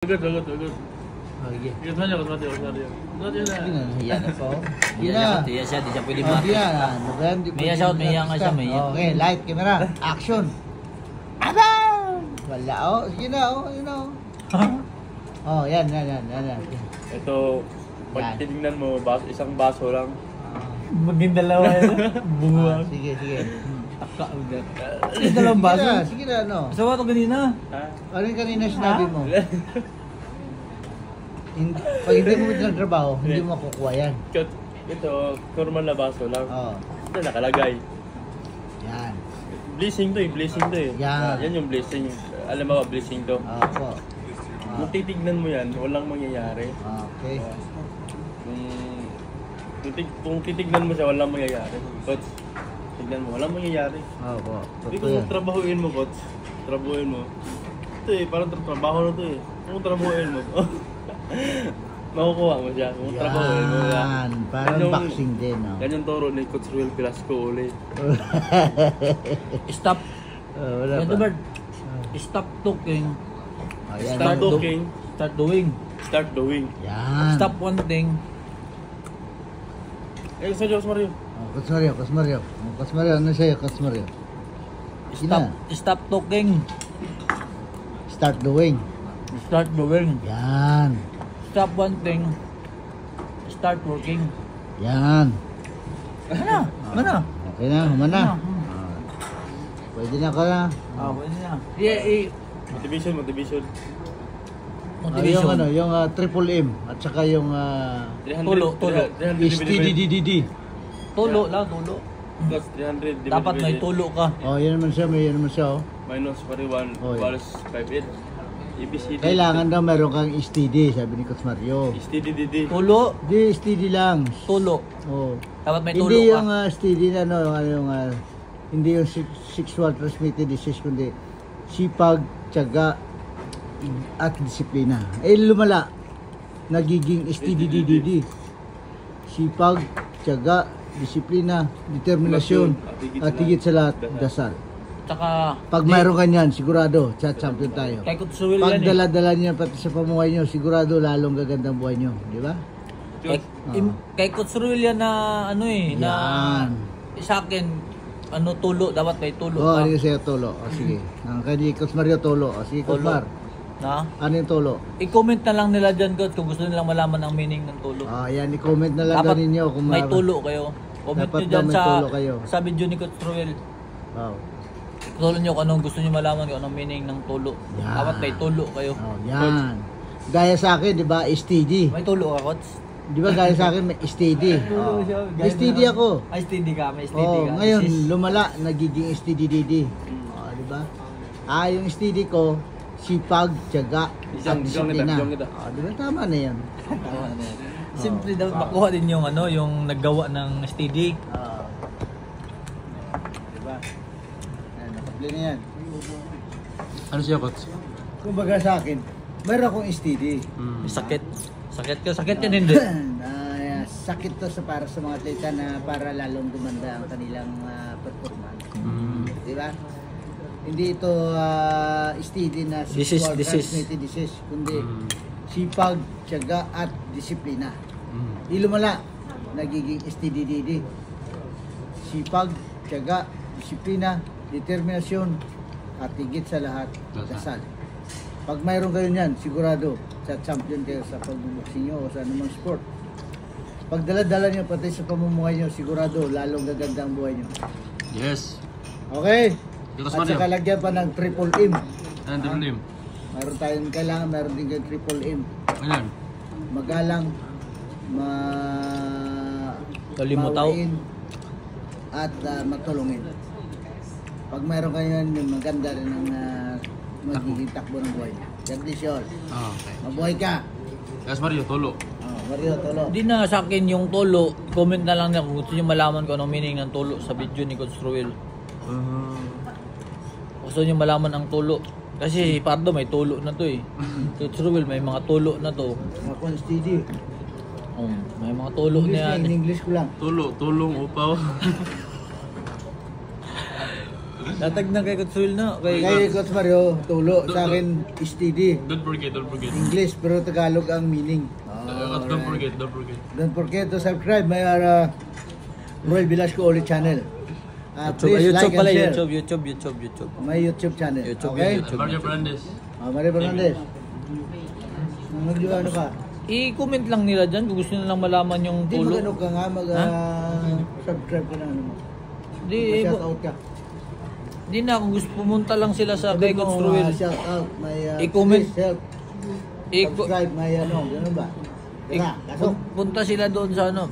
Agad. Sige. Ikot niya. Ikot na. Hiya na po. Hiya siya, di siya pwede mati. Miya siya, miya nga siya, miya. Okay, light, camera, action. Abaw! Wala, oh. Sige na, oh. Yun, oh. Oh, yan. Ito, pag tinignan mo, isang baso lang. Maging dalawa yun. Bunga. Sige. Sige, dalawang baso. Sige na, no. Sawa ito kanina. Ha? Ano yung kanina sinabi mo? Pag hindi mo nagtrabaho, hindi mo makukuha yan. Ito, normal na baso lang. Oh. Ito nakalagay. Yan. Blessing to eh. Yan. Yan yung blessing. Alam mo ba, blessing to? Opo. Kung titignan mo yan, walang mangyayari. Okay. Kung titignan mo siya, walang mangyayari. Coach, tignan mo, walang mangyayari. Opo. Hindi kung trabahuin mo, coach. Trabahuin mo. Ito eh, parang trabaho na to eh. Kung trabahuin mo, makukuha mo siya. Kung trabahuin mo siya. Yan, parang boxing din, no? Ganyan turo ni Coach Ruel Velasco ulit. Stop. Wala Yan, pa. Bird. Stop talking. Ayan. Start talking. Start doing. Start doing. Yan. Stop one thing. Sa Diyos Mario. Coach Mario. Ano sa'yo, Coach Mario? Stop talking. Start doing. Start doing. Yan. Stop one thing. Start working. Yan. Mana? Okay na, humana. Pwede na ka na. Pwede na. Yeah. Motivation. Motivation. Yung triple M at saka yung Tulo. STDDD. Tulo lang, tulo. Plus 300 divided Dapat may tulo ka. Oh, yan naman siya, oh. Minus 41 Oh, yeah. equals 58. ABCD. Kailangan daw meron kang STD, sabi ni Coach Mario. STDDD. Tulo. Di, STD lang. Tulo. Oh. Dapat may tulo Hindi ka. yung STD na, hindi yung sexual transmitted disease, kundi sipag, tiyaga, at disiplina. Lumala. Nagiging STDDD. Sipag, tiyaga, disiplina, determinasyon, at higit sa lahat, dasal. Tsaka, Pag mayroon ganyan, sigurado, champion tayo. kay Coach Ruel Pag yan dala-dala niyo pati sa pamuhay niyo, sigurado lalong gagandang buhay niyo, di ba? Kay Coach Ruel yan na Yan. sa akin, tulo, dapat may tulo Oh, ka. ano yung sa'yo, tolo? O, sige. Ang kanya, Coach Mario, tolo. O, sige, Coach Tolo. Mar. Na? Ano yung tolo? I-comment na lang nila dyan, Coach, kung gusto nilang malaman ang meaning ng tulo. Yan, i-comment na lang daw Dapat ninyo kung may tulo kayo. Comment Dapat nyo daw dyan may tulo kayo. sa video ni Coach Ruel. Wow. Tulo nyo kung anong gusto nyo malaman kung anong meaning ng tulo. Yan. Dapat may tulo kayo. Oh, yan. Gaya sa akin, di ba, STD. May tulo ka, Coach? Di ba, gaya sa akin, may STD. Tulo siya. STD ako. Ay, steady ka. May steady Oh, ka. ngayon, Sis. lumala, nagiging STDDD. Oh, di ba? Yung STD ko, sipag, tiyaga, at disiplina. Kita. Oh, di ba, tama na yan. Simple daw makuha din yung yung naggawa ng steady. Diba? Nakapli na yan. Ano siya, Coach? Kumbaga sa akin, meron akong STD. May sakit. Sakit yan hindi. Sakit to para sa mga atleta na para lalong gumanda ang kanilang performance. Diba? Hindi ito STD na sexual transmitted disease, kundi sipag, tiyaga at disiplina. Ilumala, nagiging STDDD. Sipag, tiyaga, disiplina, determinasyon, at higit sa lahat, dasal. Pag mayroon kayo niyan, sigurado, sa champion kayo sa pagbubuksing nyo o sa anumang sport. Pag dala-dala nyo pati sa pamumuhay nyo, sigurado, lalong gaganda ang buhay nyo. Yes. Okay? Diyos At saka lagyan pa ng triple M. Anong problem? Meron tayong kailangan, meron din kayong triple M. Ayan. Magalang, Kalimutaw. mawain, at matulungin. Pag mayroon kayo yan, maganda rin ang magiging takbo ng buhay. God bless you all. Okay. Mabuhay ka! Yes, Mario, tulo. Mario, tolo. Hindi na sa akin yung tulo. Comment na lang niya kung gusto nyo malaman kung anong meaning ng tulo sa video ni Coach Ruel. Gusto nyo malaman ang tulo. Kasi Pardo may tulo na to eh. Coach Ruel may mga tulo na to. Ako ang STD. May mga tulo na yan. In English ko lang. Tulong, upaw. Tatagnan kay Kutsul na. Kay Coach Mario, tulo. Sa akin, steady. Don't forget. English pero Tagalog ang meaning. Don't forget. Don't forget to subscribe my Roy Velasco Oli channel. Please YouTube like and pala, share. YouTube. My YouTube channel. Okay? Mario Fernandez. Mario Fernandez. Ano ka? I-comment lang nila dyan kung gusto nilang malaman yung Hindi tulo. magano ka nga, subscribe ka na ano mo. Di, Shout out ka. di na, kung gusto pumunta lang sila sa kay Coach Ruel. Shout out, may I-comment. please help. Subscribe, may ano, gano'n ba? Tara, kasok. Punta sila doon sa ano,